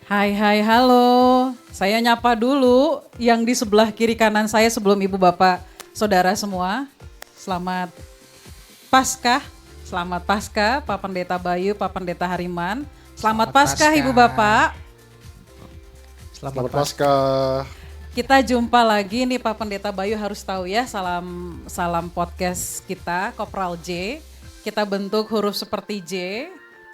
Hai, hai, halo. Saya nyapa dulu yang di sebelah kiri kanan saya sebelum ibu bapak saudara semua. Selamat Paskah, selamat Paskah Pak Pendeta Bayu, Pak Pendeta Hariman. Selamat Paskah ibu bapak. Selamat Paskah. Kita jumpa lagi nih Pak Pendeta Bayu harus tahu ya, salam podcast kita Kopral J. Kita bentuk huruf seperti J.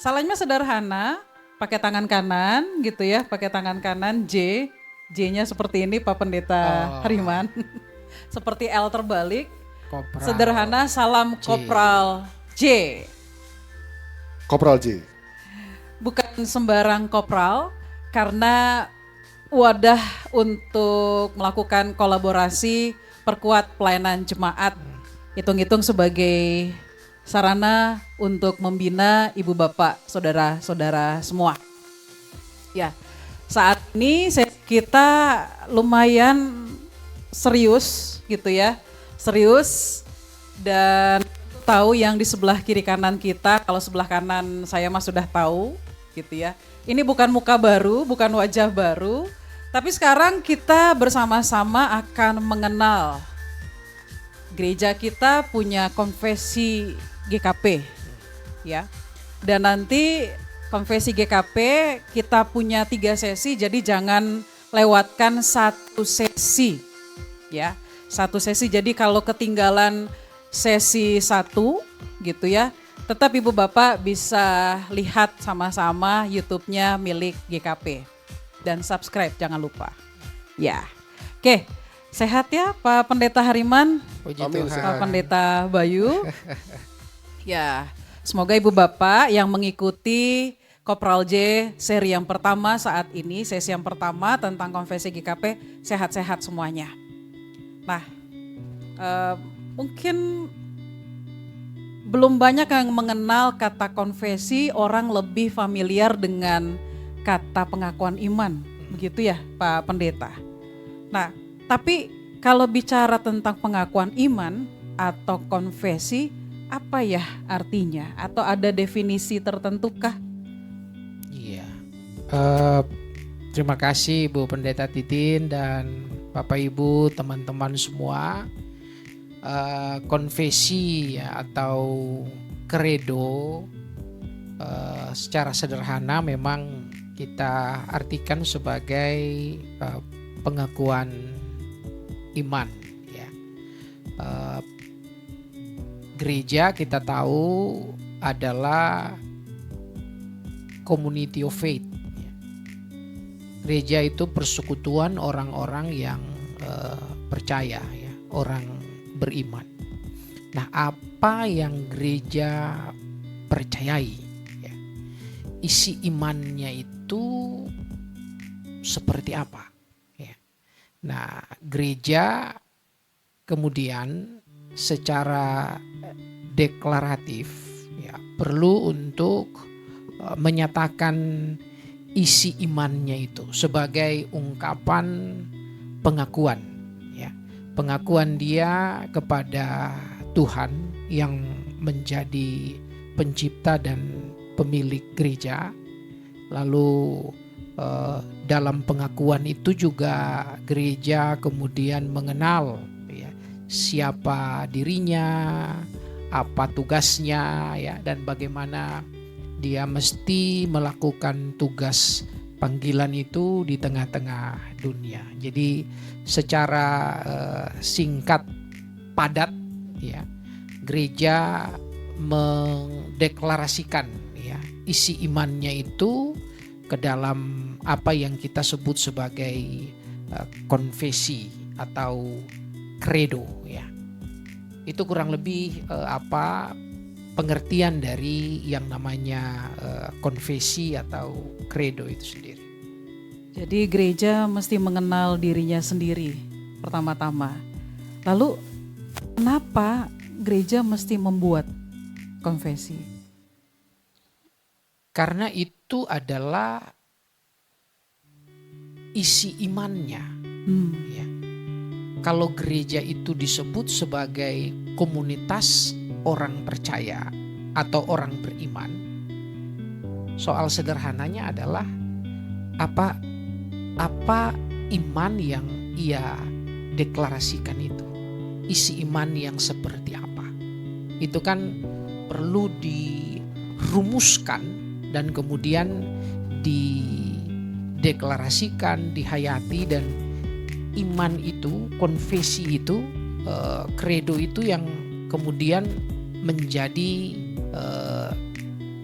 Salahnya sederhana, pakai tangan kanan gitu ya, pakai tangan kanan J. J-nya seperti ini Pak Pendeta Hariman. Seperti L terbalik. Kopral. Sederhana, salam Kopral J. Kopral J. Bukan sembarang kopral, karena wadah untuk melakukan kolaborasi perkuat pelayanan jemaat. Hitung-hitung sebagai sarana untuk membina ibu bapak, saudara-saudara semua. Ya, saat ini kita lumayan serius gitu ya. Serius dan tahu yang di sebelah kiri kanan kita, kalau sebelah kanan saya mah sudah tahu gitu ya. Ini bukan muka baru, bukan wajah baru, tapi sekarang kita bersama-sama akan mengenal. Gereja kita punya konfesi GKP ya. Dan nanti konfesi GKP kita punya 3 sesi, jadi jangan lewatkan satu sesi ya. Satu sesi, jadi kalau ketinggalan sesi 1 gitu ya, tetap ibu bapak bisa lihat sama-sama YouTube-nya milik GKP. Dan subscribe jangan lupa. Ya, oke, sehat ya Pak Pendeta Hariman, Puji Pak Tuhan. Pendeta Bayu. Ya, semoga ibu bapak yang mengikuti Kopral J seri yang pertama saat ini, sesi yang pertama tentang konfesi GKP, sehat-sehat semuanya. Nah, mungkin belum banyak yang mengenal kata konfesi, orang lebih familiar dengan kata pengakuan iman, begitu ya Pak Pendeta. Nah, tapi kalau bicara tentang pengakuan iman atau konfesi, apa ya artinya? Atau ada definisi tertentukah? Iya. Terima kasih Bu Pendeta Titin dan Bapak Ibu, teman-teman semua. Konfesi ya, atau kredo secara sederhana memang kita artikan sebagai pengakuan iman ya. Gereja kita tahu adalah community of faith. Gereja itu persekutuan orang-orang yang percaya ya, orang beriman. Nah, apa yang gereja percayai ya, isi imannya itu seperti apa ya. Nah, gereja kemudian secara deklaratif ya perlu untuk menyatakan isi imannya itu sebagai ungkapan pengakuan ya. Pengakuan dia kepada Tuhan yang menjadi pencipta dan pemilik gereja. Lalu dalam pengakuan itu juga gereja kemudian mengenal ya, siapa dirinya, apa tugasnya ya, dan bagaimana dia mesti melakukan tugas panggilan itu di tengah-tengah dunia. Jadi secara singkat padat ya, gereja mendeklarasikan ya isi imannya itu ke dalam apa yang kita sebut sebagai konfesi atau kredo ya. Itu kurang lebih pengertian dari yang namanya konfesi atau kredo itu sendiri. Jadi gereja mesti mengenal dirinya sendiri pertama-tama. Lalu kenapa gereja mesti membuat konfesi? Karena itu adalah isi imannya. Ya. Kalau gereja itu disebut sebagai komunitas orang percaya atau orang beriman, soal sederhananya adalah apa iman yang ia deklarasikan itu, isi iman yang seperti apa. Itu kan perlu dirumuskan dan kemudian dideklarasikan, dihayati, dan iman itu, konfesi itu, kredo itu yang kemudian menjadi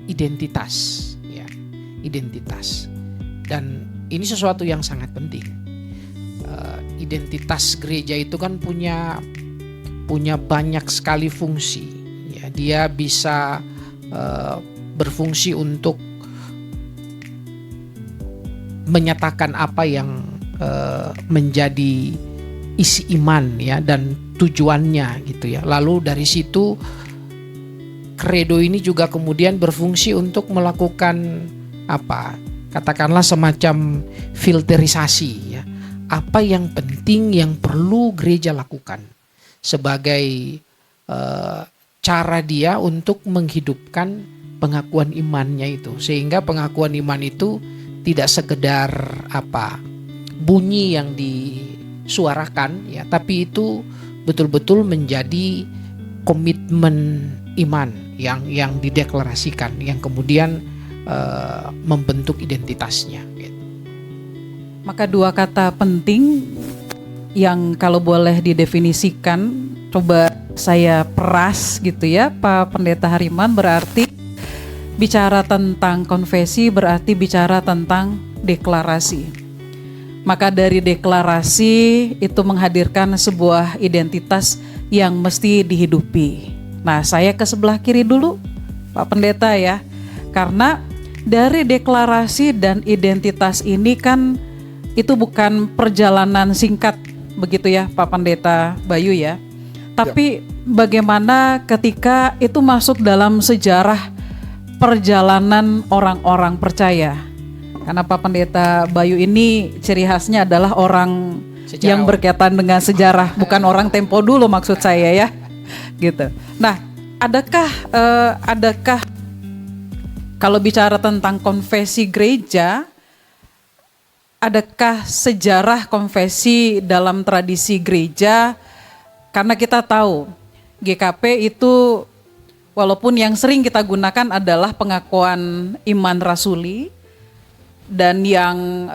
identitas, ya, identitas. Dan ini sesuatu yang sangat penting. Identitas gereja itu kan punya banyak sekali fungsi. Ya, dia bisa berfungsi untuk menyatakan apa yang menjadi isi iman, ya, dan tujuannya gitu ya. Lalu dari situ kredo ini juga kemudian berfungsi untuk melakukan apa? Katakanlah semacam filterisasi, ya. Apa yang penting yang perlu gereja lakukan sebagai cara dia untuk menghidupkan pengakuan imannya itu, sehingga pengakuan iman itu tidak sekedar bunyi yang disuarakan, ya, tapi itu betul-betul menjadi komitmen iman yang dideklarasikan, yang kemudian membentuk identitasnya. Maka dua kata penting yang kalau boleh didefinisikan, coba saya peras gitu ya, Pak Pendeta Hariman, berarti bicara tentang konfesi berarti bicara tentang deklarasi. Maka dari deklarasi itu menghadirkan sebuah identitas yang mesti dihidupi. Nah, saya ke sebelah kiri dulu, Pak Pendeta ya. Karena dari deklarasi dan identitas ini kan itu bukan perjalanan singkat begitu ya Pak Pendeta Bayu ya. Tapi bagaimana ketika itu masuk dalam sejarah perjalanan orang-orang percaya. Karena Pak Pendeta Bayu ini ciri khasnya adalah orang yang berkaitan dengan sejarah, bukan orang tempo dulu maksud saya ya. Gitu. Nah, adakah kalau bicara tentang konfesi gereja, adakah sejarah konfesi dalam tradisi gereja? Karena kita tahu GKP itu walaupun yang sering kita gunakan adalah pengakuan iman rasuli, dan yang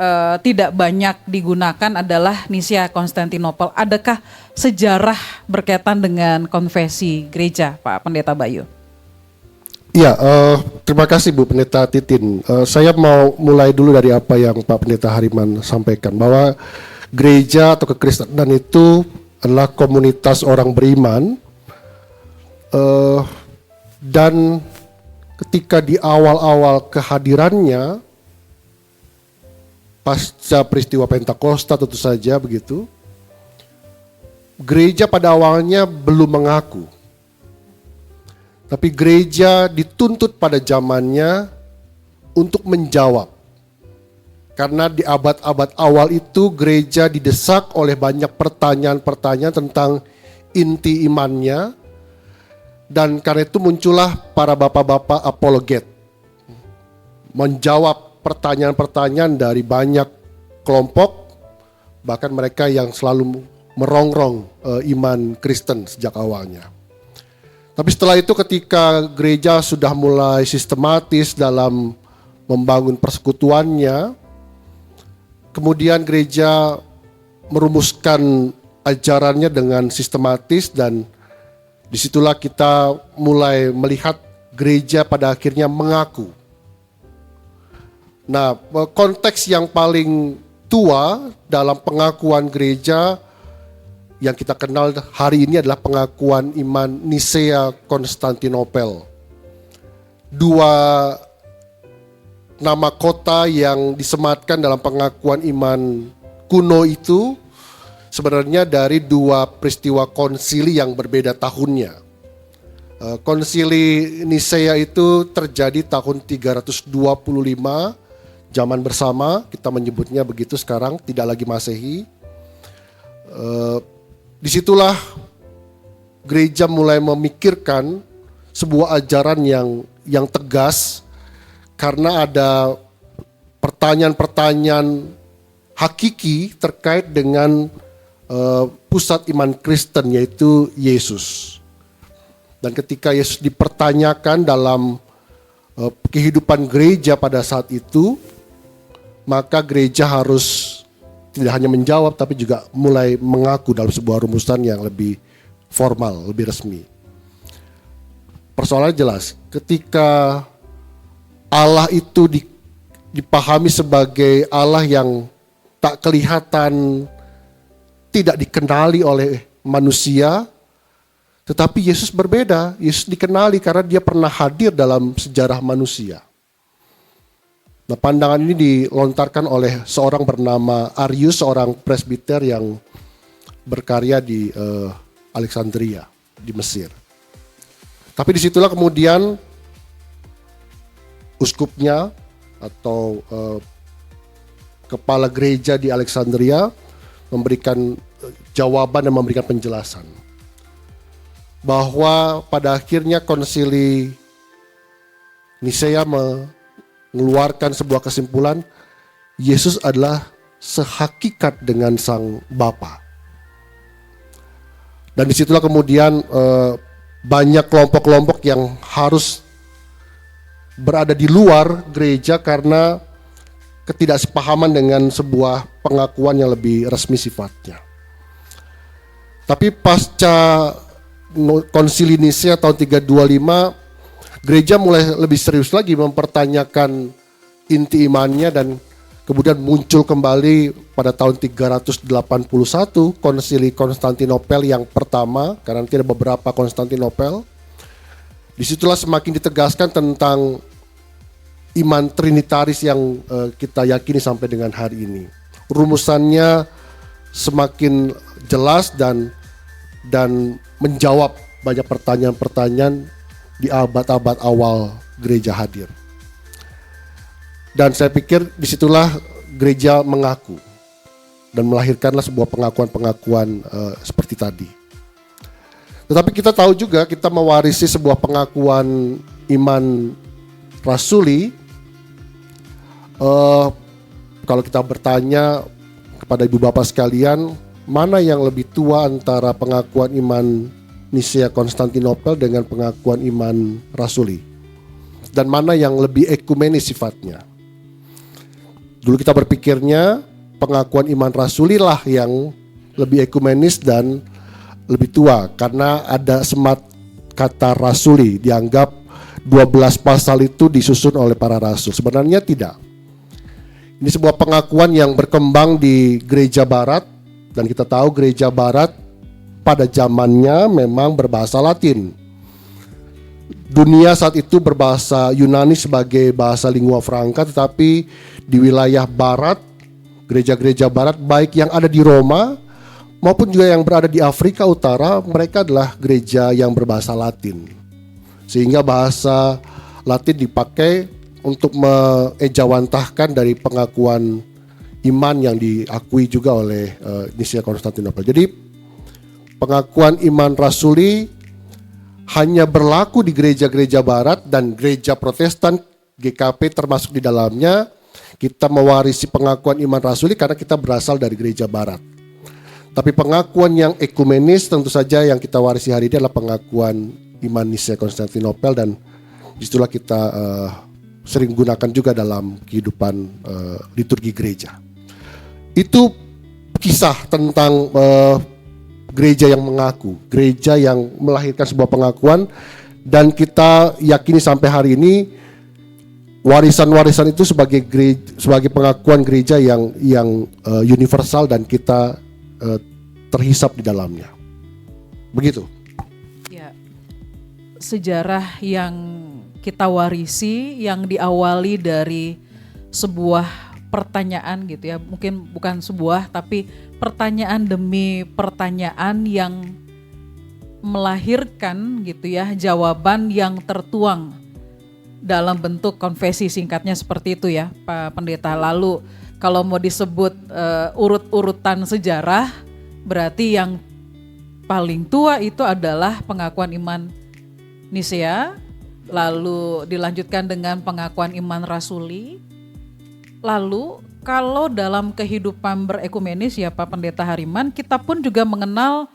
tidak banyak digunakan adalah Nisia Konstantinopel. Adakah sejarah berkaitan dengan konfesi gereja, Pak Pendeta Bayu? Iya, terima kasih Bu Pendeta Titin. Saya mau mulai dulu dari apa yang Pak Pendeta Hariman sampaikan, bahwa gereja atau kekristenan itu adalah komunitas orang beriman, dan ketika di awal-awal kehadirannya, pasca peristiwa Pentakosta tentu saja begitu, gereja pada awalnya belum mengaku. Tapi gereja dituntut pada zamannya untuk menjawab. Karena di abad-abad awal itu gereja didesak oleh banyak pertanyaan-pertanyaan tentang inti imannya. Dan karena itu muncullah para bapak-bapak apologet. Menjawab pertanyaan-pertanyaan dari banyak kelompok. Bahkan mereka yang selalu merongrong iman Kristen sejak awalnya. Tapi setelah itu ketika gereja sudah mulai sistematis dalam membangun persekutuannya, kemudian gereja merumuskan ajarannya dengan sistematis, dan disitulah kita mulai melihat gereja pada akhirnya mengaku. Nah, konteks yang paling tua dalam pengakuan gereja yang kita kenal hari ini adalah pengakuan iman Nisea Konstantinopel. Dua nama kota yang disematkan dalam pengakuan iman kuno itu sebenarnya dari dua peristiwa konsili yang berbeda tahunnya. Konsili Nisea itu terjadi tahun 325 zaman bersama, kita menyebutnya begitu sekarang, tidak lagi Masehi. Disitulah gereja mulai memikirkan sebuah ajaran yang tegas, karena ada pertanyaan-pertanyaan hakiki terkait dengan pusat iman Kristen, yaitu Yesus. Dan ketika Yesus dipertanyakan dalam kehidupan gereja pada saat itu, maka gereja harus tidak hanya menjawab tapi juga mulai mengaku dalam sebuah rumusan yang lebih formal, lebih resmi. Persoalannya jelas, ketika Allah itu dipahami sebagai Allah yang tak kelihatan, tidak dikenali oleh manusia, tetapi Yesus berbeda. Yesus dikenali karena dia pernah hadir dalam sejarah manusia. Nah, pandangan ini dilontarkan oleh seorang bernama Arius, seorang presbiter yang berkarya di Alexandria, di Mesir. Tapi disitulah kemudian uskupnya atau kepala gereja di Alexandria memberikan jawaban dan memberikan penjelasan bahwa pada akhirnya konsili Nisea mengeluarkan sebuah kesimpulan, Yesus adalah sehakikat dengan Sang Bapa. Dan disitulah kemudian banyak kelompok-kelompok yang harus berada di luar gereja karena ketidaksepahaman dengan sebuah pengakuan yang lebih resmi sifatnya. Tapi pasca Konsili Nisea tahun 325, gereja mulai lebih serius lagi mempertanyakan inti imannya, dan kemudian muncul kembali pada tahun 381 Konsili Konstantinopel yang pertama, karena nanti ada beberapa Konstantinopel. Disitulah semakin ditegaskan tentang iman trinitaris yang kita yakini sampai dengan hari ini. Rumusannya semakin jelas dan menjawab banyak pertanyaan-pertanyaan di abad-abad awal gereja hadir. Dan saya pikir disitulah gereja mengaku dan melahirkanlah sebuah pengakuan-pengakuan seperti tadi. Tetapi kita tahu juga kita mewarisi sebuah pengakuan iman rasuli. Kalau kita bertanya kepada ibu bapak sekalian, mana yang lebih tua antara pengakuan iman Nisea Konstantinopel dengan pengakuan iman rasuli? Dan mana yang lebih ekumenis sifatnya? Dulu kita berpikirnya pengakuan iman rasuli lah yang lebih ekumenis dan lebih tua, karena ada semat kata rasuli, dianggap 12 pasal itu disusun oleh para rasul. Sebenarnya tidak. Ini sebuah pengakuan yang berkembang di gereja barat, dan kita tahu gereja barat pada zamannya memang berbahasa Latin. Dunia saat itu berbahasa Yunani sebagai bahasa lingua franca, tetapi di wilayah barat, gereja-gereja barat baik yang ada di Roma maupun juga yang berada di Afrika Utara, mereka adalah gereja yang berbahasa Latin. Sehingga bahasa Latin dipakai untuk mengejawantahkan dari pengakuan iman yang diakui juga oleh Nisea Konstantinopel. Jadi pengakuan iman rasuli hanya berlaku di gereja-gereja barat, dan gereja Protestan GKP termasuk di dalamnya. Kita mewarisi pengakuan iman rasuli karena kita berasal dari gereja barat. Tapi pengakuan yang ekumenis tentu saja yang kita warisi hari ini adalah pengakuan iman Nisea Konstantinopel, dan disitulah kita sering gunakan juga dalam kehidupan liturgi gereja. Itu kisah tentang gereja yang mengaku, gereja yang melahirkan sebuah pengakuan, dan kita yakini sampai hari ini warisan-warisan itu sebagai pengakuan gereja yang universal dan kita terhisap di dalamnya. Begitu. Ya, sejarah yang kita warisi yang diawali dari sebuah pertanyaan gitu ya, mungkin bukan sebuah tapi pertanyaan demi pertanyaan yang melahirkan gitu ya jawaban yang tertuang dalam bentuk konfesi, singkatnya seperti itu ya Pak Pendeta. Lalu kalau mau disebut urut-urutan sejarah, berarti yang paling tua itu adalah pengakuan iman Nisea, lalu dilanjutkan dengan pengakuan iman rasuli, Lalu kalau dalam kehidupan berekumenis ya Pak Pendeta Hariman, kita pun juga mengenal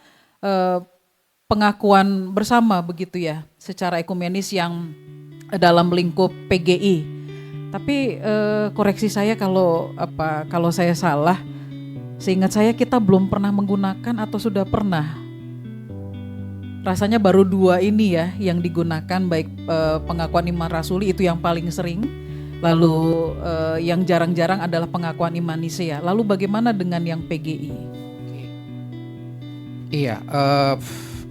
pengakuan bersama begitu ya, secara ekumenis yang dalam lingkup PGI. Tapi koreksi saya kalau saya salah, seingat saya kita belum pernah menggunakan atau sudah pernah. Rasanya baru 2 ini ya yang digunakan, baik pengakuan iman rasuli itu yang paling sering. Lalu yang jarang-jarang adalah pengakuan iman Nisea. Lalu bagaimana dengan yang PGI? Iya,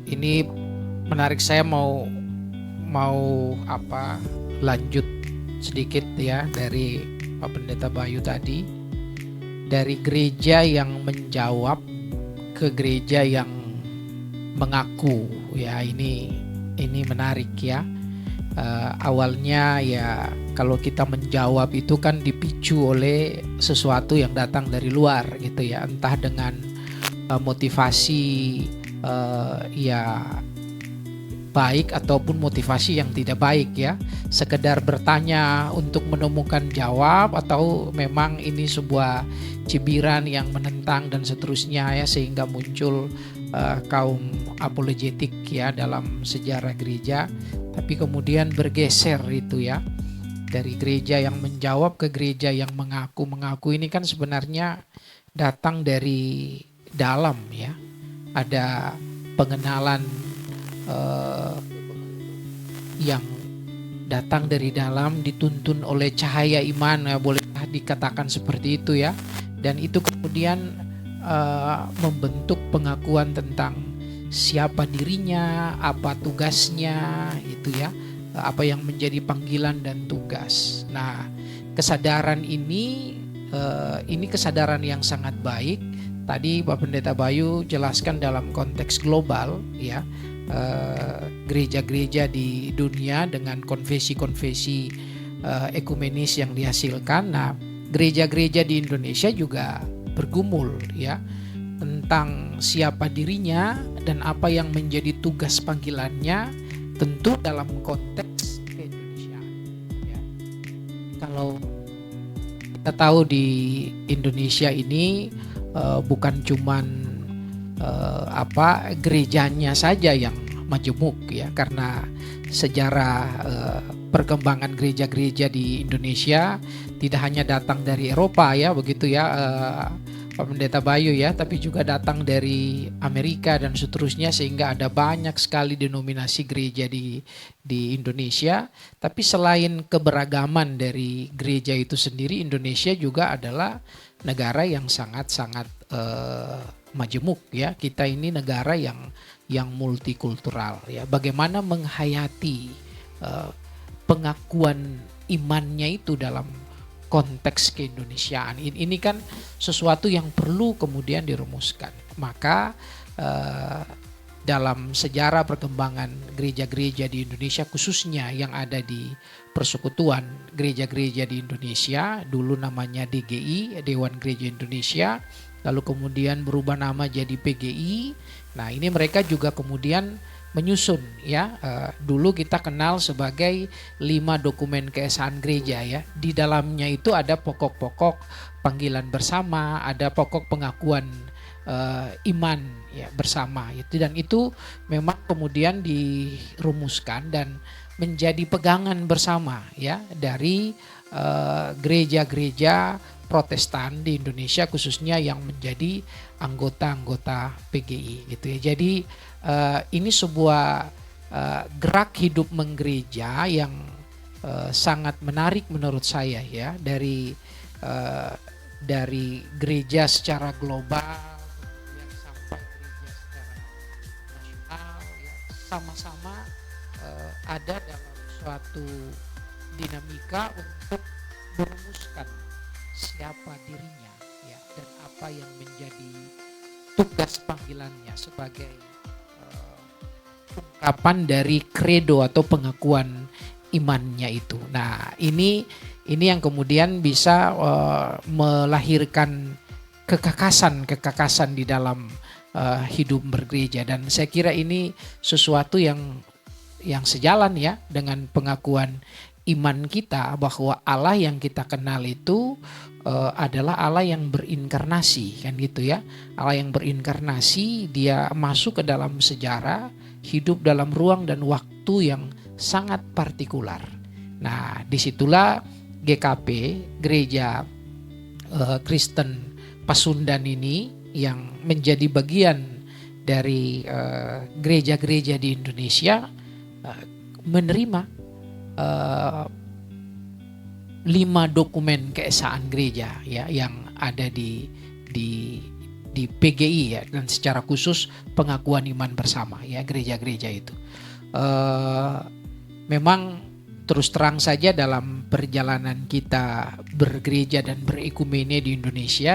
ini menarik. Saya mau lanjut sedikit ya dari Pak Pendeta Bayu tadi, dari gereja yang menjawab ke gereja yang mengaku ya. Ini menarik ya. Awalnya ya kalau kita menjawab itu kan dipicu oleh sesuatu yang datang dari luar gitu ya, entah dengan motivasi ya baik ataupun motivasi yang tidak baik ya, sekedar bertanya untuk menemukan jawab, atau memang ini sebuah cibiran yang menentang dan seterusnya ya, sehingga muncul kaum apologetik ya dalam sejarah gereja. Tapi kemudian bergeser itu ya, dari gereja yang menjawab ke gereja yang mengaku. Mengaku ini kan sebenarnya datang dari dalam ya, ada pengenalan yang datang dari dalam, dituntun oleh cahaya iman ya, boleh dikatakan seperti itu ya. Dan itu kemudian membentuk pengakuan tentang siapa dirinya, apa tugasnya itu ya, apa yang menjadi panggilan dan tugas. Nah, kesadaran ini kesadaran yang sangat baik. Tadi Pak Pendeta Bayu jelaskan dalam konteks global ya, gereja-gereja di dunia dengan konfesi-konfesi ekumenis yang dihasilkan. Nah, gereja-gereja di Indonesia juga bergumul ya tentang siapa dirinya dan apa yang menjadi tugas panggilannya, tentu dalam konteks keindonesiaan ya. Kalau kita tahu di Indonesia ini bukan cuman gerejanya saja yang majemuk ya, karena sejarah perkembangan gereja-gereja di Indonesia tidak hanya datang dari Eropa ya, begitu ya Pak Pendeta Bayu ya, tapi juga datang dari Amerika dan seterusnya, sehingga ada banyak sekali denominasi gereja di Indonesia. Tapi selain keberagaman dari gereja itu sendiri, Indonesia juga adalah negara yang sangat-sangat majemuk ya. Kita ini negara yang multikultural ya. Bagaimana menghayati pengakuan imannya itu dalam konteks keindonesiaan ini kan sesuatu yang perlu kemudian dirumuskan. Maka dalam sejarah perkembangan gereja-gereja di Indonesia, khususnya yang ada di Persekutuan Gereja-Gereja di Indonesia, dulu namanya DGI, Dewan Gereja Indonesia, lalu kemudian berubah nama jadi PGI. Nah, ini mereka juga kemudian menyusun ya, dulu kita kenal sebagai 5 dokumen keesaan gereja ya. Di dalamnya itu ada pokok-pokok panggilan bersama, ada pokok pengakuan iman ya bersama itu, dan itu memang kemudian dirumuskan dan menjadi pegangan bersama ya dari gereja-gereja Protestan di Indonesia, khususnya yang menjadi anggota-anggota PGI gitu ya. Jadi ini sebuah gerak hidup menggereja yang sangat menarik menurut saya ya, dari gereja secara global kemudian sampai gereja secara nasional ya, sama-sama ada dalam suatu dinamika untuk merumuskan siapa dirinya ya, dan apa yang menjadi tugas panggilannya sebagai ungkapan dari kredo atau pengakuan imannya itu. Nah, ini yang kemudian bisa melahirkan kekakasan di dalam hidup bergereja, dan saya kira ini sesuatu yang sejalan ya dengan pengakuan iman kita bahwa Allah yang kita kenal itu adalah Allah yang berinkarnasi, kan gitu ya. Allah yang berinkarnasi, dia masuk ke dalam sejarah, hidup dalam ruang dan waktu yang sangat partikular. Nah, disitulah GKP, Gereja Kristen Pasundan ini yang menjadi bagian dari gereja-gereja di Indonesia menerima 5 dokumen keesaan gereja ya yang ada di PGI ya, dan secara khusus pengakuan iman bersama ya gereja-gereja itu. Memang terus terang saja dalam perjalanan kita bergereja dan berekumene di Indonesia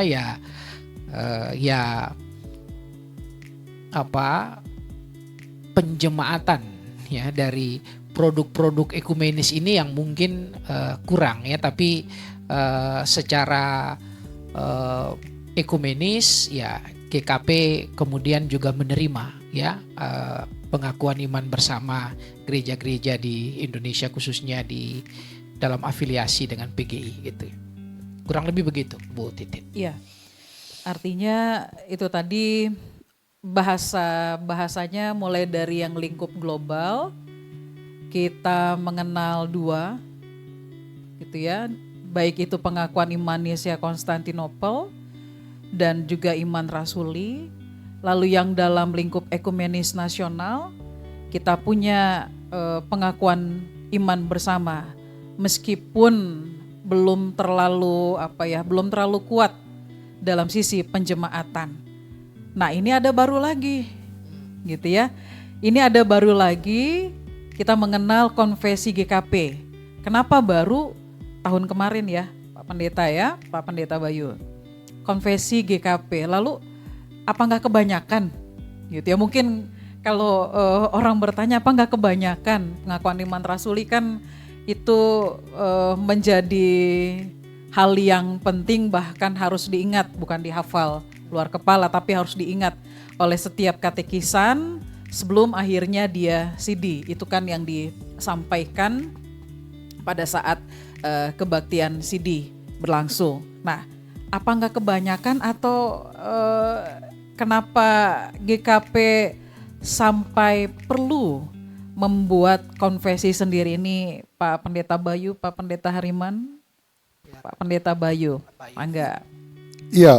penjemaatan ya dari produk-produk ekumenis ini yang mungkin kurang ya, tapi secara ekumenis ya GKP kemudian juga menerima ya pengakuan iman bersama gereja-gereja di Indonesia, khususnya di dalam afiliasi dengan PGI gitu. Kurang lebih begitu, Bu Titin. Iya. Artinya itu tadi bahasanya mulai dari yang lingkup global, kita mengenal 2 gitu ya, baik itu pengakuan iman Nisia Konstantinopel dan juga iman rasuli. Lalu yang dalam lingkup ekumenis nasional, kita punya pengakuan iman bersama, meskipun belum terlalu kuat dalam sisi penjemaatan. Nah, ini ada baru lagi gitu ya. Ini ada baru lagi, kita mengenal konfesi GKP. Kenapa baru tahun kemarin ya, Pak Pendeta ya, Pak Pendeta Bayu. Konfesi GKP. Lalu apa enggak kebanyakan? Gitu ya. Mungkin kalau orang bertanya apa enggak kebanyakan, pengakuan iman rasuli kan itu menjadi hal yang penting, bahkan harus diingat, bukan dihafal luar kepala, tapi harus diingat oleh setiap katekisan sebelum akhirnya dia CD. Itu kan yang disampaikan pada saat kebaktian CD berlangsung. Nah, apa enggak kebanyakan atau kenapa GKP sampai perlu membuat konfesi sendiri ini, Pak Pendeta Bayu, Pak Pendeta Hariman, Pak Pendeta Bayu, Mangga. Iya,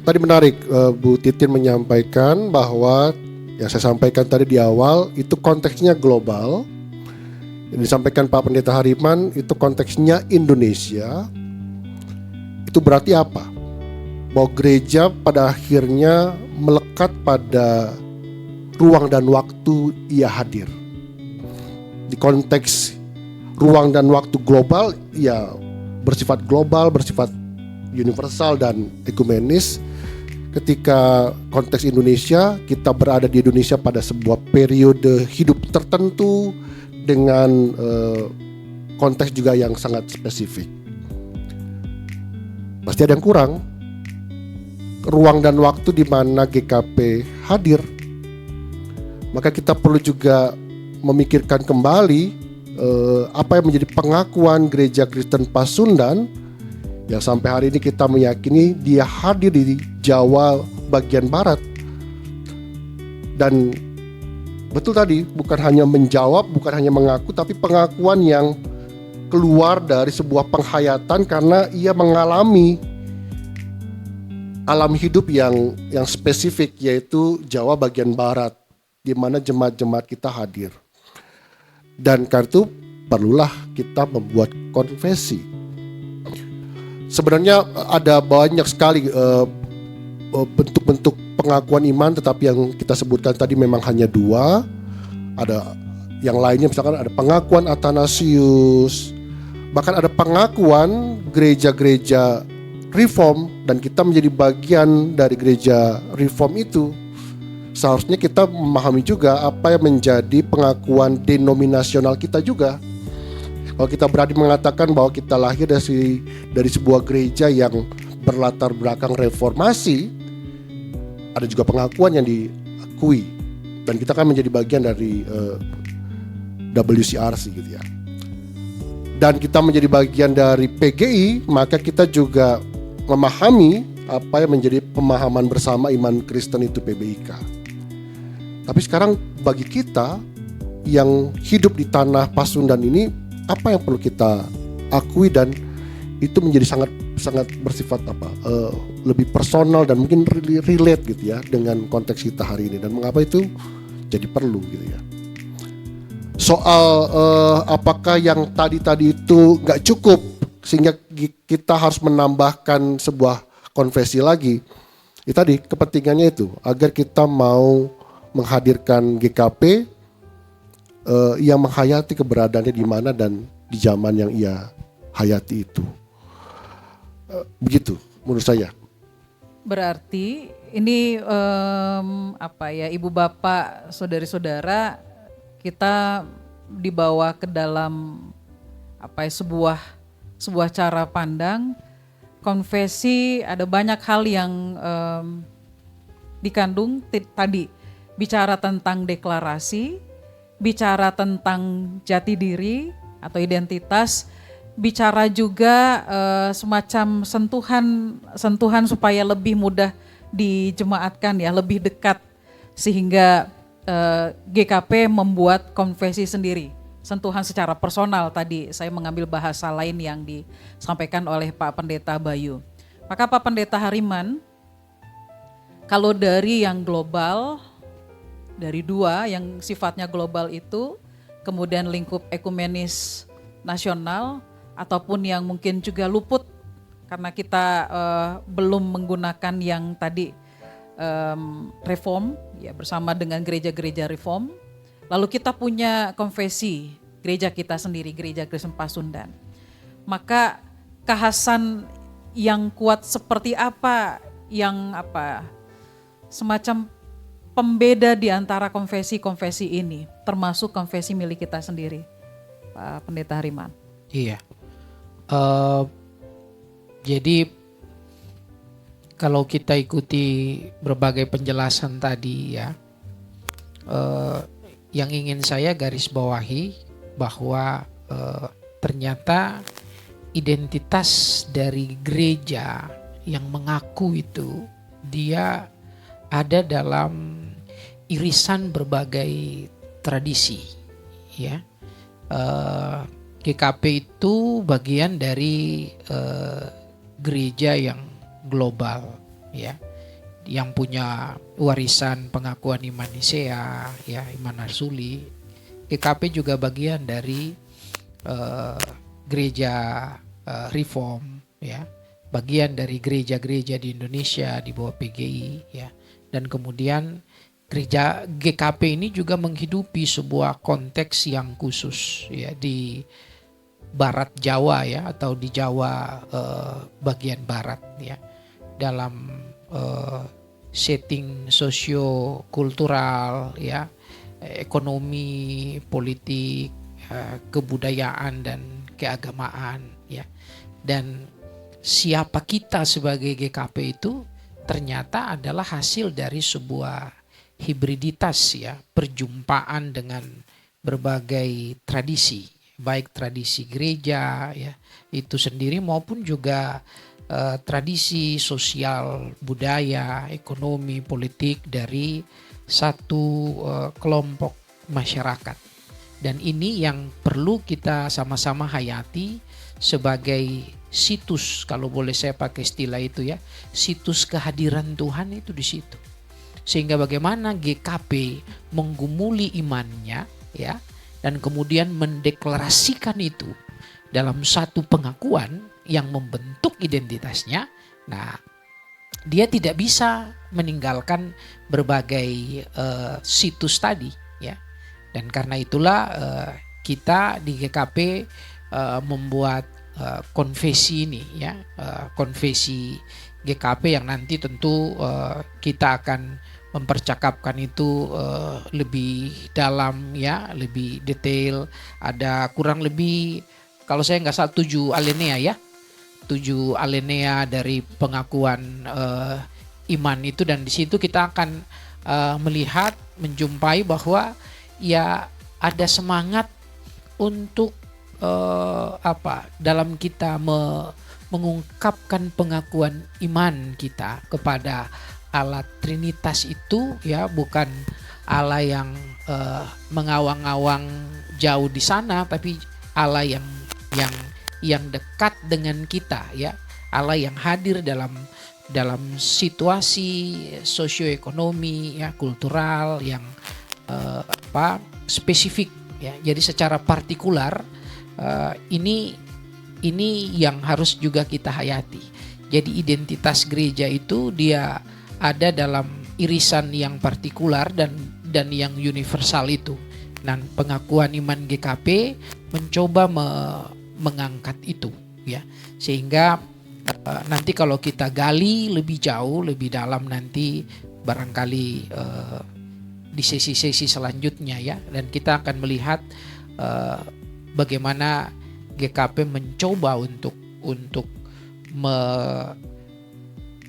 tadi menarik Bu Titin menyampaikan bahwa yang saya sampaikan tadi di awal itu konteksnya global. Yang disampaikan Pak Pendeta Hariman itu konteksnya Indonesia. Itu berarti apa? Bahwa gereja pada akhirnya melekat pada ruang dan waktu ia hadir. Di konteks ruang dan waktu global, ya bersifat global, bersifat universal dan ekumenis. Ketika konteks Indonesia, kita berada di Indonesia pada sebuah periode hidup tertentu dengan konteks juga yang sangat spesifik. Pasti ada yang kurang. Ruang dan waktu di mana GKP hadir. Maka kita perlu juga memikirkan kembali apa yang menjadi pengakuan Gereja Kristen Pasundan yang sampai hari ini kita meyakini dia hadir di Jawa bagian barat. Dan betul tadi, bukan hanya menjawab, bukan hanya mengaku, tapi pengakuan yang keluar dari sebuah penghayatan karena ia mengalami alam hidup yang spesifik, yaitu Jawa bagian barat, di mana jemaat-jemaat kita hadir. Dan karena itu perlulah kita membuat konfesi. Sebenarnya ada banyak sekali bentuk-bentuk pengakuan iman, tetapi yang kita sebutkan tadi memang hanya 2. Ada yang lainnya, misalkan ada pengakuan Athanasius, bahkan ada pengakuan gereja-gereja Reform, dan kita menjadi bagian dari gereja Reform itu. Seharusnya kita memahami juga apa yang menjadi pengakuan denominasional kita juga. Kalau kita berani mengatakan bahwa kita lahir dari sebuah gereja yang berlatar belakang reformasi, ada juga pengakuan yang diakui, dan kita kan menjadi bagian dari WCRC gitu ya. dan kita menjadi bagian dari PGI, maka kita juga memahami apa yang menjadi pemahaman bersama iman Kristen itu PBIK. Tapi sekarang bagi kita yang hidup di tanah Pasundan ini, apa yang perlu kita akui, dan itu menjadi sangat bersifat lebih personal dan mungkin relate gitu ya dengan konteks kita hari ini, dan mengapa itu jadi perlu gitu ya. Soal apakah yang tadi itu nggak cukup sehingga kita harus menambahkan sebuah konfesi lagi. Itu tadi kepentingannya itu agar kita mau menghadirkan GKP yang menghayati keberadaannya di mana dan di zaman yang ia hayati itu. Begitu menurut saya. Berarti ini Ibu bapak saudari-saudara, kita dibawa ke dalam sebuah cara pandang konfesi. Ada banyak hal yang dikandung tadi, bicara tentang deklarasi, bicara tentang jati diri atau identitas, bicara juga semacam sentuhan supaya lebih mudah dijemaatkan ya, lebih dekat, sehingga GKP membuat konfesi sendiri, sentuhan secara personal. Tadi saya mengambil bahasa lain yang disampaikan oleh Pak Pendeta Bayu. Maka Pak Pendeta Hariman, kalau dari yang global, dari dua yang sifatnya global itu, kemudian lingkup ekumenis nasional, ataupun yang mungkin juga luput karena kita belum menggunakan yang tadi reform ya, bersama dengan gereja-gereja reform. Lalu kita punya konfesi gereja kita sendiri, Gereja Kristen Pasundan. Maka kekhasan yang kuat seperti apa yang semacam pembeda di antara konfesi-konfesi ini, termasuk konfesi milik kita sendiri, Pak Pendeta Hariman? Iya. Jadi kalau kita ikuti berbagai penjelasan tadi ya, yang ingin saya garis bawahi bahwa ternyata identitas dari gereja yang mengaku itu dia ada dalam irisan berbagai tradisi ya. GKP itu bagian dari gereja yang global ya, yang punya warisan pengakuan iman Nisea ya, iman Arsuli. GKP juga bagian dari gereja reform ya, bagian dari gereja-gereja di Indonesia di bawah PGI ya. Dan kemudian gereja GKP ini juga menghidupi sebuah konteks yang khusus ya di Barat Jawa ya, atau di Jawa bagian barat ya, dalam setting sosio-kultural ya, ekonomi, politik, kebudayaan dan keagamaan ya. Dan siapa kita sebagai GKP itu ternyata adalah hasil dari sebuah hibriditas ya, perjumpaan dengan berbagai tradisi, baik tradisi gereja ya itu sendiri maupun juga tradisi sosial, budaya, ekonomi, politik dari satu kelompok masyarakat. Dan ini yang perlu kita sama-sama hayati sebagai situs, kalau boleh saya pakai istilah itu ya, situs kehadiran Tuhan itu di situ. Sehingga bagaimana GKP menggumuli imannya ya, dan kemudian mendeklarasikan itu dalam satu pengakuan yang membentuk identitasnya. Nah, dia tidak bisa meninggalkan berbagai situs tadi ya. Dan karena itulah kita di GKP membuat konfesi ini ya, konfesi GKP yang nanti tentu kita akan mempercakapkan itu lebih dalam ya, lebih detail. Ada kurang lebih, kalau saya nggak salah 7 alinea ya, 7 alinea dari pengakuan iman itu. Dan di situ kita akan melihat, menjumpai bahwa ya ada semangat untuk dalam kita mengungkapkan pengakuan iman kita kepada Allah Trinitas itu, ya, bukan Allah yang mengawang-awang jauh di sana, tapi Allah yang dekat dengan kita, ya, Allah yang hadir dalam situasi sosioekonomi, ya, kultural yang spesifik, ya. Jadi secara partikular ini yang harus juga kita hayati. Jadi identitas gereja itu dia ada dalam irisan yang partikular dan yang universal itu. Dan pengakuan iman GKP mencoba mengangkat itu, ya. Sehingga nanti kalau kita gali lebih jauh, lebih dalam nanti barangkali di sesi-sesi selanjutnya, ya, dan kita akan melihat bagaimana GKP mencoba untuk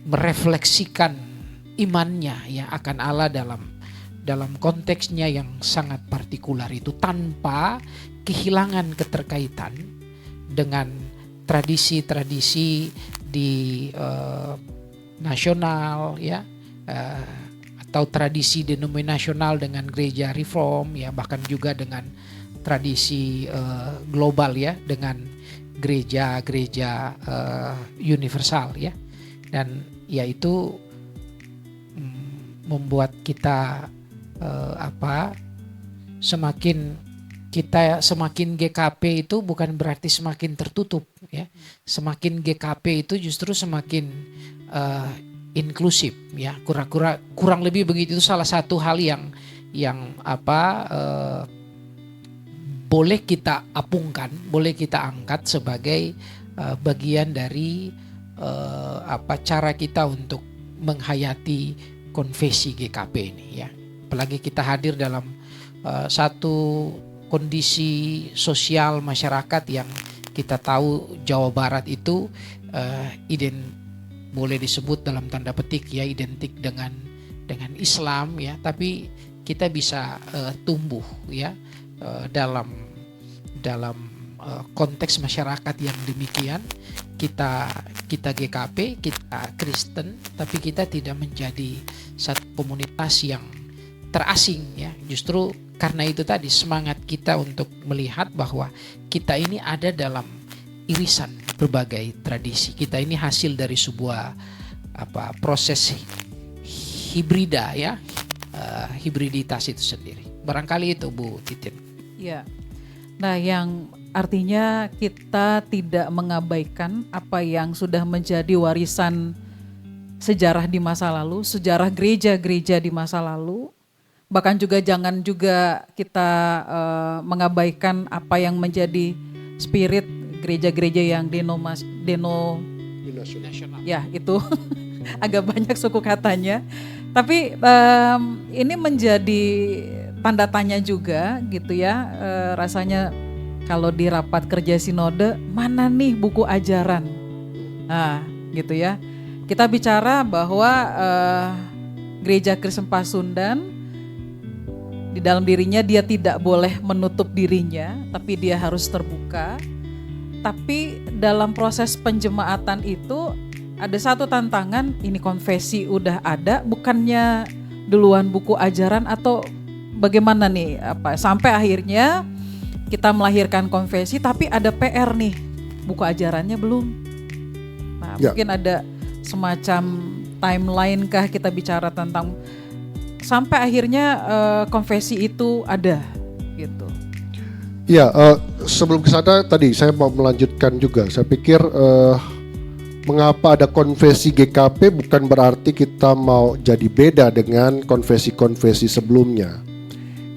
merefleksikan imannya, ya, akan Allah dalam konteksnya yang sangat partikular itu, tanpa kehilangan keterkaitan dengan tradisi-tradisi di nasional, ya, atau tradisi denominasional dengan gereja reform, ya, bahkan juga dengan tradisi global, ya, dengan gereja-gereja universal, ya. Dan yaitu membuat kita semakin GKP itu bukan berarti semakin tertutup, ya. Semakin GKP itu justru semakin inklusif, ya. Kurang lebih begitu. Itu salah satu hal yang boleh kita apungkan, boleh kita angkat sebagai bagian dari cara kita untuk menghayati konfesi GKP ini, ya. Apalagi kita hadir dalam satu kondisi sosial masyarakat yang kita tahu Jawa Barat itu boleh disebut dalam tanda petik, ya, identik dengan Islam, ya, tapi kita bisa tumbuh, ya, dalam konteks masyarakat yang demikian. Kita GKP, kita Kristen, tapi kita tidak menjadi satu komunitas yang terasing, ya. Justru karena itu tadi semangat kita untuk melihat bahwa kita ini ada dalam irisan berbagai tradisi. Kita ini hasil dari sebuah proses hibrida, ya, hibriditas itu sendiri. Barangkali itu, Bu Titin. Ya. Nah, yang artinya kita tidak mengabaikan apa yang sudah menjadi warisan sejarah di masa lalu, sejarah gereja-gereja di masa lalu. Bahkan juga jangan juga kita mengabaikan apa yang menjadi spirit gereja-gereja yang denominasional. Ya, itu agak banyak suku katanya. Tapi ini menjadi tanda tanya juga gitu, ya. Rasanya kalau di rapat kerja sinode, mana nih buku ajaran? Nah, gitu, ya. Kita bicara bahwa Gereja Kristen Pasundan di dalam dirinya dia tidak boleh menutup dirinya, tapi dia harus terbuka. Tapi dalam proses penjemaatan itu ada satu tantangan, ini konfesi udah ada, bukannya duluan buku ajaran atau bagaimana nih, sampai akhirnya kita melahirkan konfesi, tapi ada PR nih, buku ajarannya belum. Nah, ya. Mungkin ada semacam timeline kah kita bicara tentang sampai akhirnya konfesi itu ada, gitu. Ya, sebelum ke sana tadi saya mau melanjutkan juga. Saya pikir mengapa ada konfesi GKP bukan berarti kita mau jadi beda dengan konfesi-konfesi sebelumnya.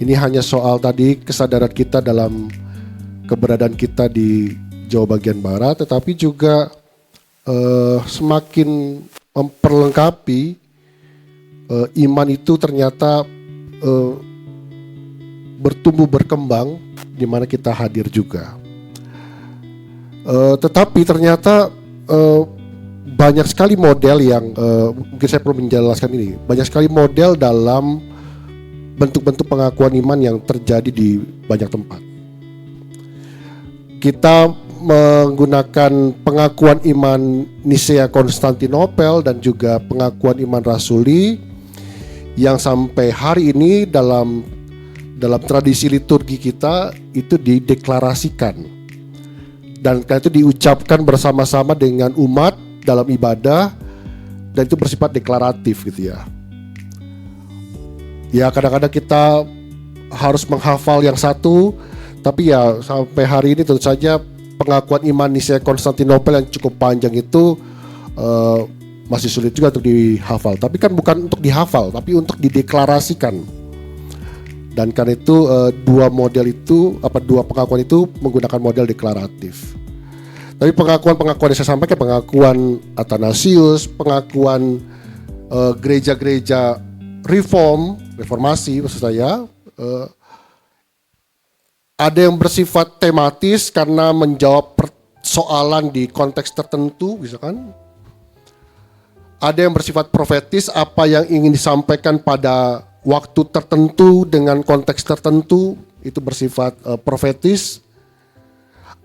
Ini hanya soal tadi kesadaran kita dalam keberadaan kita di Jawa bagian Barat, tetapi juga semakin memperlengkapi iman itu ternyata bertumbuh berkembang di mana kita hadir juga. Tetapi ternyata banyak sekali model yang mungkin saya perlu menjelaskan ini. Banyak sekali model dalam bentuk-bentuk pengakuan iman yang terjadi di banyak tempat. kita menggunakan pengakuan iman Nisea Konstantinopel dan juga pengakuan iman Rasuli yang sampai hari ini dalam tradisi liturgi kita itu dideklarasikan dan karena itu diucapkan bersama-sama dengan umat dalam ibadah dan itu bersifat deklaratif gitu ya. Ya kadang-kadang kita harus menghafal yang satu, tapi ya sampai hari ini tentu saja pengakuan iman Nisea Konstantinopel yang cukup panjang itu masih sulit juga untuk dihafal. Tapi kan bukan untuk dihafal, tapi untuk dideklarasikan. Dan karena itu dua pengakuan itu menggunakan model deklaratif. Tapi pengakuan yang saya sampaikan, pengakuan Athanasius, pengakuan gereja-gereja reformasi maksud saya, ada yang bersifat tematis karena menjawab persoalan di konteks tertentu, misalkan. Ada yang bersifat profetis, apa yang ingin disampaikan pada waktu tertentu dengan konteks tertentu, itu bersifat profetis.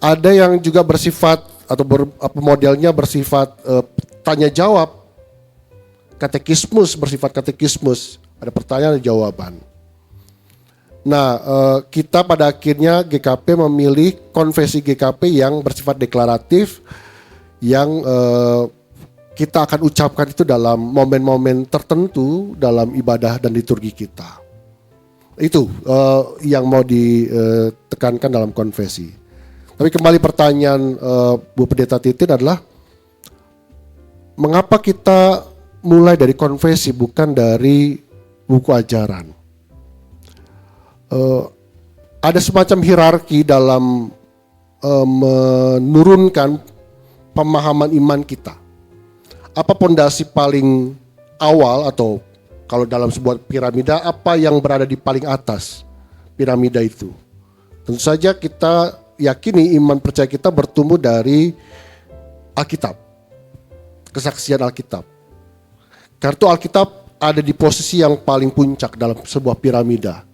Ada yang juga bersifat atau modelnya bersifat tanya jawab, katekismus, bersifat katekismus, ada pertanyaan dan jawaban. Nah, kita pada akhirnya GKP memilih konfesi GKP yang bersifat deklaratif, yang kita akan ucapkan itu dalam momen-momen tertentu dalam ibadah dan liturgi kita. Itu yang mau ditekankan dalam konfesi. Tapi kembali pertanyaan Bu Pendeta Titin adalah mengapa kita mulai dari konfesi bukan dari buku ajaran? Ada semacam hierarki dalam menurunkan pemahaman iman kita. Apa pondasi paling awal atau kalau dalam sebuah piramida apa yang berada di paling atas piramida itu? Tentu saja kita yakini iman percaya kita bertumbuh dari Alkitab, kesaksian Alkitab. Karena itu Alkitab ada di posisi yang paling puncak dalam sebuah piramida.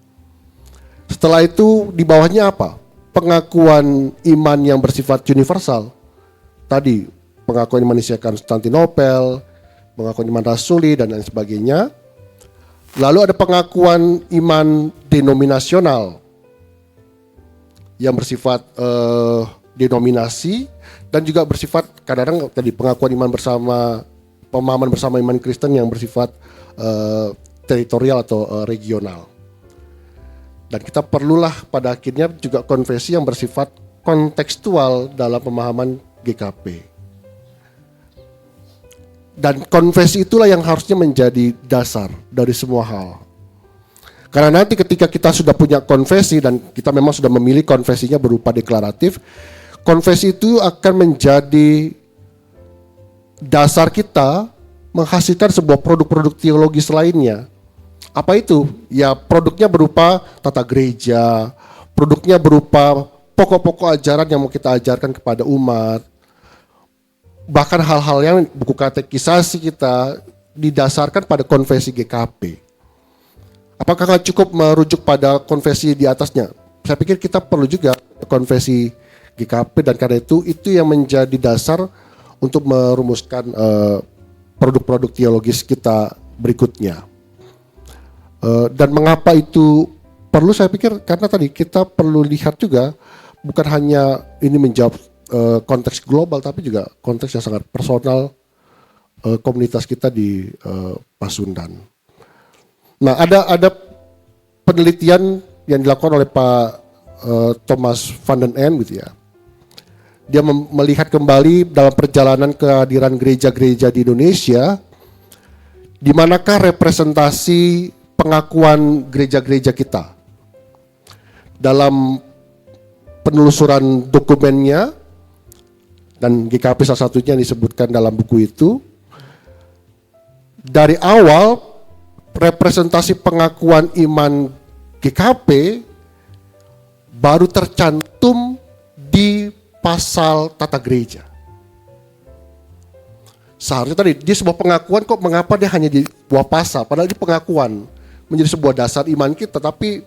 Setelah itu di bawahnya apa? Pengakuan iman yang bersifat universal. Tadi pengakuan iman Nisea Konstantinopel, pengakuan iman Rasuli dan lain sebagainya. Lalu ada pengakuan iman denominasional yang bersifat denominasi dan juga bersifat kadang-kadang tadi pengakuan iman bersama, pemahaman bersama iman Kristen yang bersifat teritorial atau regional. Dan kita perlulah pada akhirnya juga konfesi yang bersifat kontekstual dalam pemahaman GKP. Dan konfesi itulah yang harusnya menjadi dasar dari semua hal. Karena nanti ketika kita sudah punya konfesi dan kita memang sudah memilih konfesinya berupa deklaratif, konfesi itu akan menjadi dasar kita menghasilkan sebuah produk-produk teologis lainnya. Apa itu? Ya produknya berupa tata gereja, produknya berupa pokok-pokok ajaran yang mau kita ajarkan kepada umat. Bahkan hal-hal yang buku katekisasi kita didasarkan pada konfesi GKP. Apakah nggak cukup merujuk pada konfesi di atasnya? Saya pikir kita perlu juga konfesi GKP dan karena itu yang menjadi dasar untuk merumuskan produk-produk teologis kita berikutnya. Dan mengapa itu perlu? Saya pikir karena tadi kita perlu lihat juga bukan hanya ini menjawab konteks global tapi juga konteks yang sangat personal komunitas kita di Pasundan. Nah, ada penelitian yang dilakukan oleh Pak Thomas van den End gitu ya. Dia melihat kembali dalam perjalanan kehadiran gereja-gereja di Indonesia, di manakah representasi pengakuan gereja-gereja kita. Dalam penelusuran dokumennya, dan GKP salah satunya yang disebutkan dalam buku itu, dari awal representasi pengakuan iman GKP baru tercantum di pasal tata gereja. Seharusnya tadi dia sebuah pengakuan, kok mengapa dia hanya di buah pasal, padahal di pengakuan menjadi sebuah dasar iman kita, tapi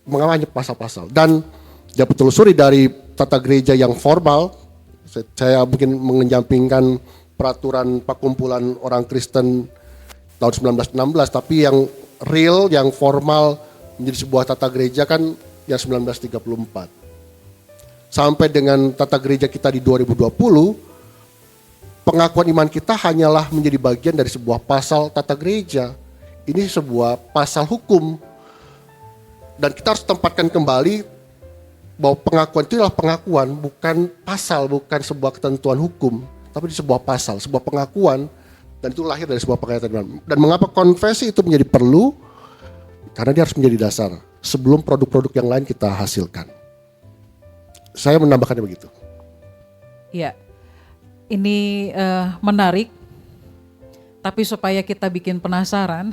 mengapa hanya pasal-pasal. Dan dia telusuri dari tata gereja yang formal, saya mungkin mengenyampingkan peraturan Pakumpulan Orang Kristen tahun 1916, tapi yang real, yang formal menjadi sebuah tata gereja kan yang 1934. Sampai dengan tata gereja kita di 2020, pengakuan iman kita hanyalah menjadi bagian dari sebuah pasal tata gereja. Ini sebuah pasal hukum. Dan kita harus tempatkan kembali bahwa pengakuan itu adalah pengakuan, bukan pasal, bukan sebuah ketentuan hukum, tapi di sebuah pasal, sebuah pengakuan, dan itu lahir dari sebuah penghayatan iman. Dan mengapa konfesi itu menjadi perlu? Karena dia harus menjadi dasar sebelum produk-produk yang lain kita hasilkan. Saya menambahkannya begitu. Ya, ini menarik, tapi supaya kita bikin penasaran,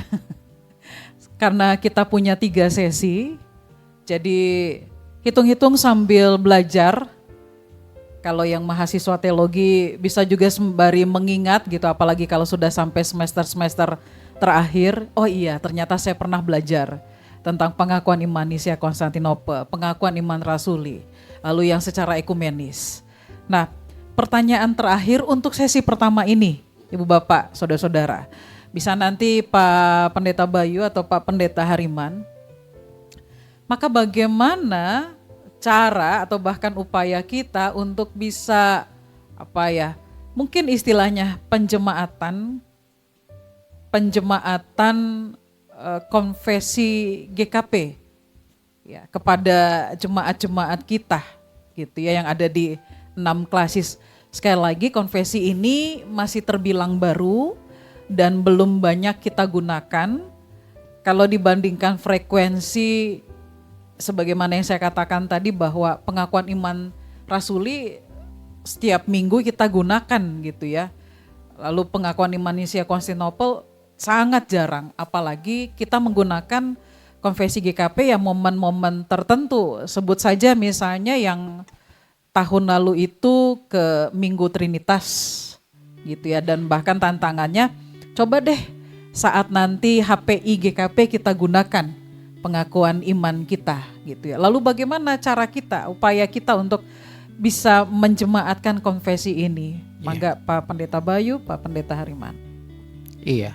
karena kita punya 3 sesi, jadi hitung-hitung sambil belajar. Kalau yang mahasiswa teologi bisa juga sembari mengingat gitu, apalagi kalau sudah sampai semester-semester terakhir. Oh iya, ternyata saya pernah belajar tentang pengakuan iman Nisia Konstantinopel, pengakuan iman rasuli, lalu yang secara ekumenis. Nah, pertanyaan terakhir untuk sesi pertama ini, Ibu Bapak, Saudara-saudara. Bisa nanti Pak Pendeta Bayu atau Pak Pendeta Hariman. Maka bagaimana cara atau bahkan upaya kita untuk bisa mungkin istilahnya penjemaatan konfesi GKP ya, kepada jemaat-jemaat kita gitu ya, yang ada di 6 klasis. Sekali lagi, konfesi ini masih terbilang baru dan belum banyak kita gunakan. Kalau dibandingkan frekuensi, sebagaimana yang saya katakan tadi, bahwa pengakuan iman rasuli setiap minggu kita gunakan gitu ya. Lalu pengakuan iman Nisia Konstantinopel sangat jarang, apalagi kita menggunakan konfesi GKP yang momen-momen tertentu. Sebut saja misalnya yang tahun lalu itu ke Minggu Trinitas gitu ya, dan bahkan tantangannya coba deh saat nanti HPI GKP kita gunakan pengakuan iman kita gitu ya. Lalu bagaimana cara kita, upaya kita untuk bisa menjemaatkan konfesi ini? Mangga Pak Pendeta Bayu, Pak Pendeta Hariman. Iya,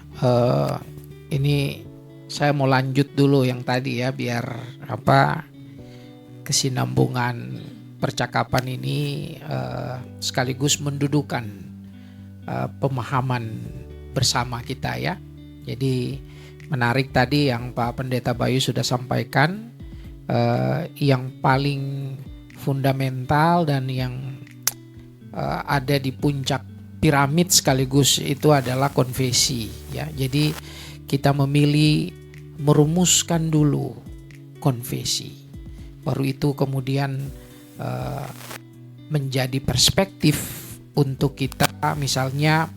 ini saya mau lanjut dulu yang tadi ya, biar kesinambungan percakapan ini sekaligus mendudukan pemahaman bersama kita ya. Jadi menarik tadi yang Pak Pendeta Bayu sudah sampaikan, yang paling fundamental dan yang ada di puncak piramid sekaligus itu adalah konfesi ya. Jadi kita memilih merumuskan dulu konfesi, baru itu kemudian menjadi perspektif untuk kita misalnya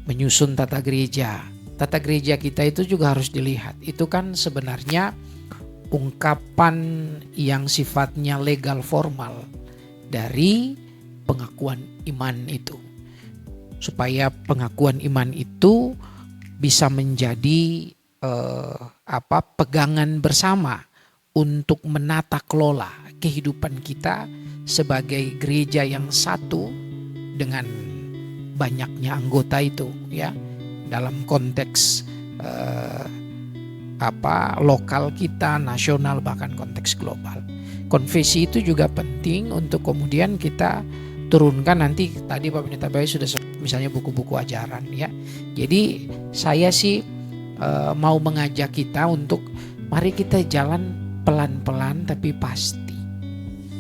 menyusun tata gereja. Tata gereja kita itu juga harus dilihat. Itu kan sebenarnya ungkapan yang sifatnya legal formal dari pengakuan iman itu. Supaya pengakuan iman itu bisa menjadi pegangan bersama untuk menata kelola kehidupan kita sebagai gereja yang satu dengan banyaknya anggota itu ya. Dalam konteks lokal kita, nasional, bahkan konteks global. Konfesi itu juga penting untuk kemudian kita turunkan nanti. Tadi Pak Pendeta Bayu sudah misalnya buku-buku ajaran ya. Jadi saya sih mau mengajak kita untuk mari kita jalan pelan-pelan tapi pasti.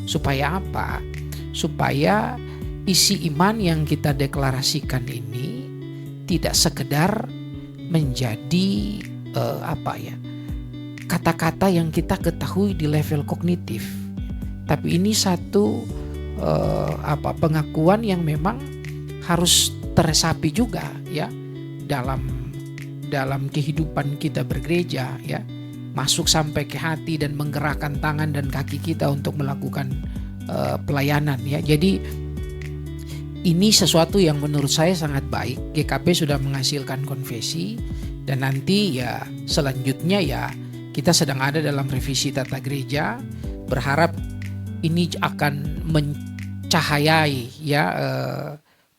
Supaya apa? Supaya isi iman yang kita deklarasikan ini tidak sekedar menjadi kata-kata yang kita ketahui di level kognitif, tapi ini satu pengakuan yang memang harus teresapi juga ya dalam kehidupan kita bergereja ya, masuk sampai ke hati dan menggerakkan tangan dan kaki kita untuk melakukan pelayanan ya. Jadi ini sesuatu yang menurut saya sangat baik. GKP sudah menghasilkan konfesi dan nanti ya selanjutnya ya kita sedang ada dalam revisi tata gereja. Berharap ini akan mencahayai ya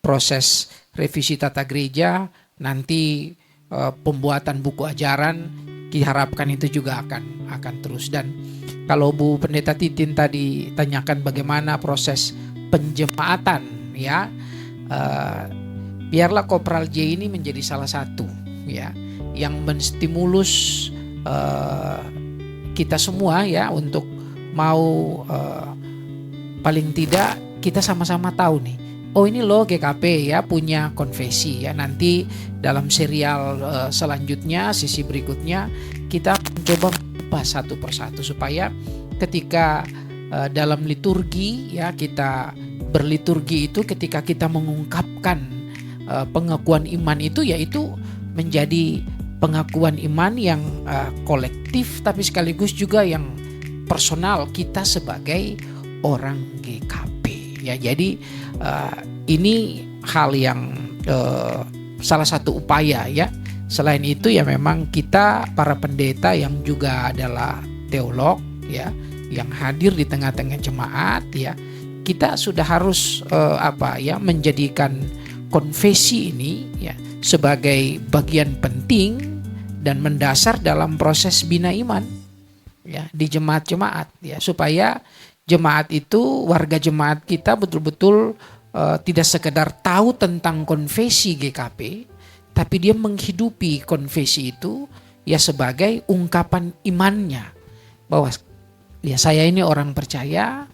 proses revisi tata gereja, nanti pembuatan buku ajaran, diharapkan itu juga akan terus. Dan kalau Bu Pendeta Titin tadi tanyakan bagaimana proses penjemaatan ya, biarlah Kopral J ini menjadi salah satu ya yang menstimulus kita semua ya untuk mau paling tidak kita sama-sama tahu nih, oh ini loh GKP ya punya konfesi ya. Nanti dalam serial selanjutnya, sisi berikutnya kita mencoba bahas satu persatu supaya ketika dalam liturgi ya, kita berliturgi itu ketika kita mengungkapkan pengakuan iman itu, yaitu menjadi pengakuan iman yang kolektif tapi sekaligus juga yang personal kita sebagai orang GKP ya. Jadi ini hal yang salah satu upaya ya. Selain itu ya memang kita para pendeta yang juga adalah teolog ya, yang hadir di tengah-tengah jemaat ya, kita sudah harus menjadikan konfesi ini ya sebagai bagian penting dan mendasar dalam proses bina iman ya di jemaat-jemaat ya, supaya jemaat itu, warga jemaat kita betul-betul tidak sekedar tahu tentang konfesi GKP, tapi dia menghidupi konfesi itu ya sebagai ungkapan imannya bahwa ya saya ini orang percaya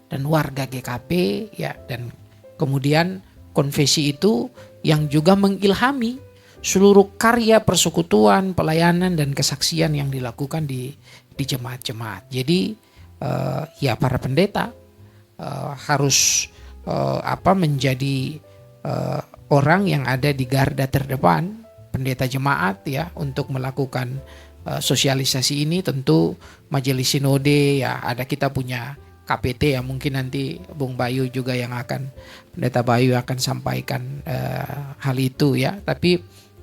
dan warga GKP ya, dan kemudian konfesi itu yang juga mengilhami seluruh karya persekutuan, pelayanan dan kesaksian yang dilakukan di jemaat-jemaat. Jadi ya para pendeta harus menjadi orang yang ada di garda terdepan, pendeta jemaat ya, untuk melakukan sosialisasi ini. Tentu majelis sinode ya, ada kita punya KPT ya, mungkin nanti Bung Bayu juga yang akan, Pendeta Bayu akan sampaikan hal itu ya. Tapi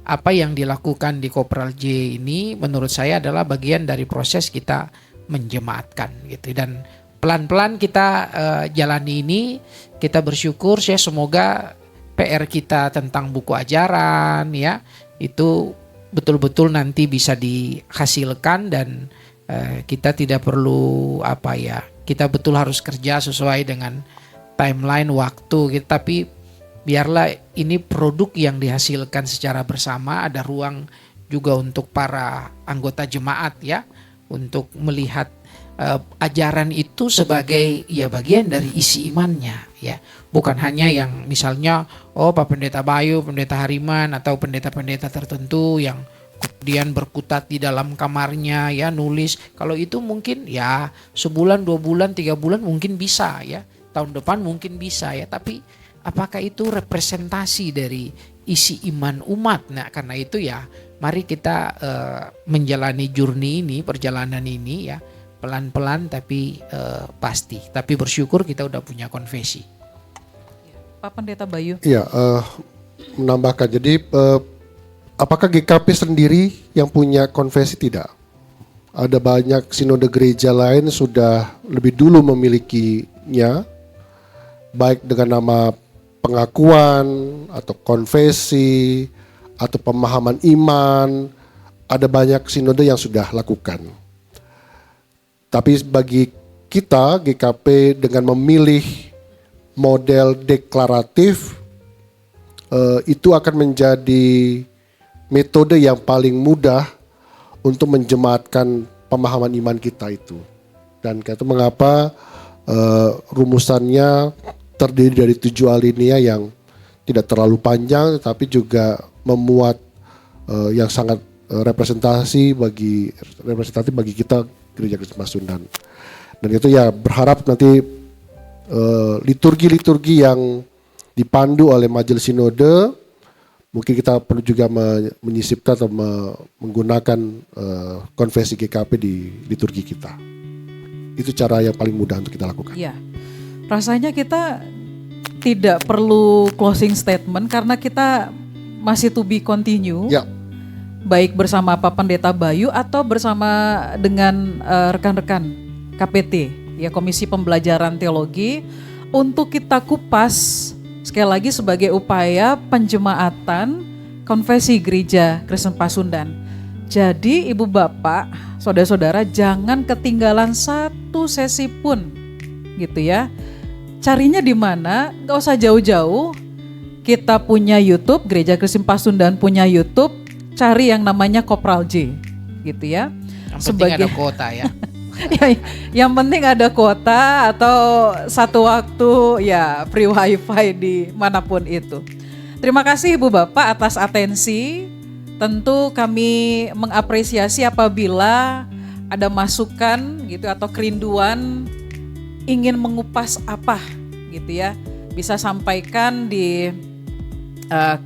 apa yang dilakukan di Kopral J ini menurut saya adalah bagian dari proses kita menjemaatkan gitu, dan pelan-pelan kita jalani ini. Kita bersyukur ya, semoga PR kita tentang buku ajaran ya itu betul-betul nanti bisa dihasilkan, dan kita tidak perlu kita betul harus kerja sesuai dengan timeline waktu gitu, tapi biarlah ini produk yang dihasilkan secara bersama. Ada ruang juga untuk para anggota jemaat ya untuk melihat ajaran itu sebagai ya bagian dari isi imannya ya, bukan hanya yang misalnya Pak Pendeta Bayu, Pendeta Hariman atau pendeta-pendeta tertentu yang kemudian berkutat di dalam kamarnya ya nulis. Kalau itu mungkin ya sebulan, 2 bulan, 3 bulan mungkin bisa ya, tahun depan mungkin bisa ya, tapi apakah itu representasi dari isi iman umat? Nah karena itu ya mari kita menjalani journey ini, perjalanan ini ya pelan-pelan tapi pasti. Tapi bersyukur kita udah punya konfesi. Pak Pendeta Bayu. Iya, menambahkan. Jadi apakah GKP sendiri yang punya konfesi? Tidak. Ada banyak sinode gereja lain sudah lebih dulu memilikinya, baik dengan nama pengakuan atau konfesi atau pemahaman iman. Ada banyak sinode yang sudah lakukan. Tapi bagi kita GKP dengan memilih model deklaratif, itu akan menjadi metode yang paling mudah untuk menjemaatkan pemahaman iman kita itu. Dan itu mengapa rumusannya terdiri dari 7 alinea yang tidak terlalu panjang, tapi juga memuat yang sangat representatif bagi kita Gereja Kristen Pasundan. Dan itu ya berharap nanti liturgi-liturgi yang dipandu oleh Majelis Sinode, mungkin kita perlu juga menyisipkan atau menggunakan konfesi GKP di liturgi kita. Itu cara yang paling mudah untuk kita lakukan. Iya, rasanya kita tidak perlu closing statement karena kita masih to be continue. Ya. Baik bersama Pak Pendeta Bayu atau bersama dengan rekan-rekan KPT ya Komisi Pembelajaran Teologi, untuk kita kupas sekali lagi sebagai upaya penjemaatan konfesi Gereja Kristen Pasundan. Jadi Ibu Bapak, saudara-saudara, jangan ketinggalan satu sesi pun gitu ya. Carinya di mana? Gak usah jauh-jauh. Kita punya YouTube, Gereja Kristen Pasundan punya YouTube, cari yang namanya Kopral J gitu ya. Yang penting ada kuota ya. Yang penting ada kuota atau satu waktu ya free wifi di manapun itu. Terima kasih Ibu Bapak atas atensi. Tentu kami mengapresiasi apabila ada masukan gitu atau kerinduan ingin mengupas apa gitu ya. Bisa sampaikan di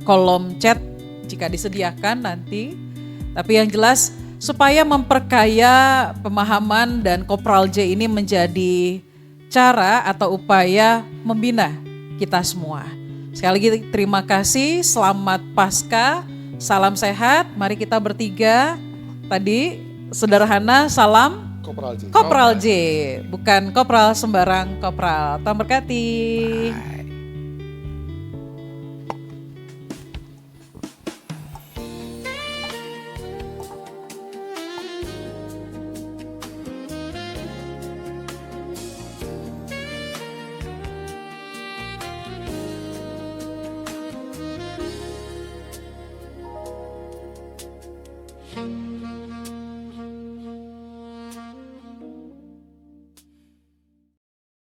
kolom chat jika disediakan nanti. Tapi yang jelas supaya memperkaya pemahaman dan Kopral J ini menjadi cara atau upaya membina kita semua. Sekali lagi terima kasih, selamat Paskah, salam sehat, mari kita bertiga tadi sederhana salam Kopral J. Kopral J, bukan kopral sembarang kopral. Tuhan berkati. Bye.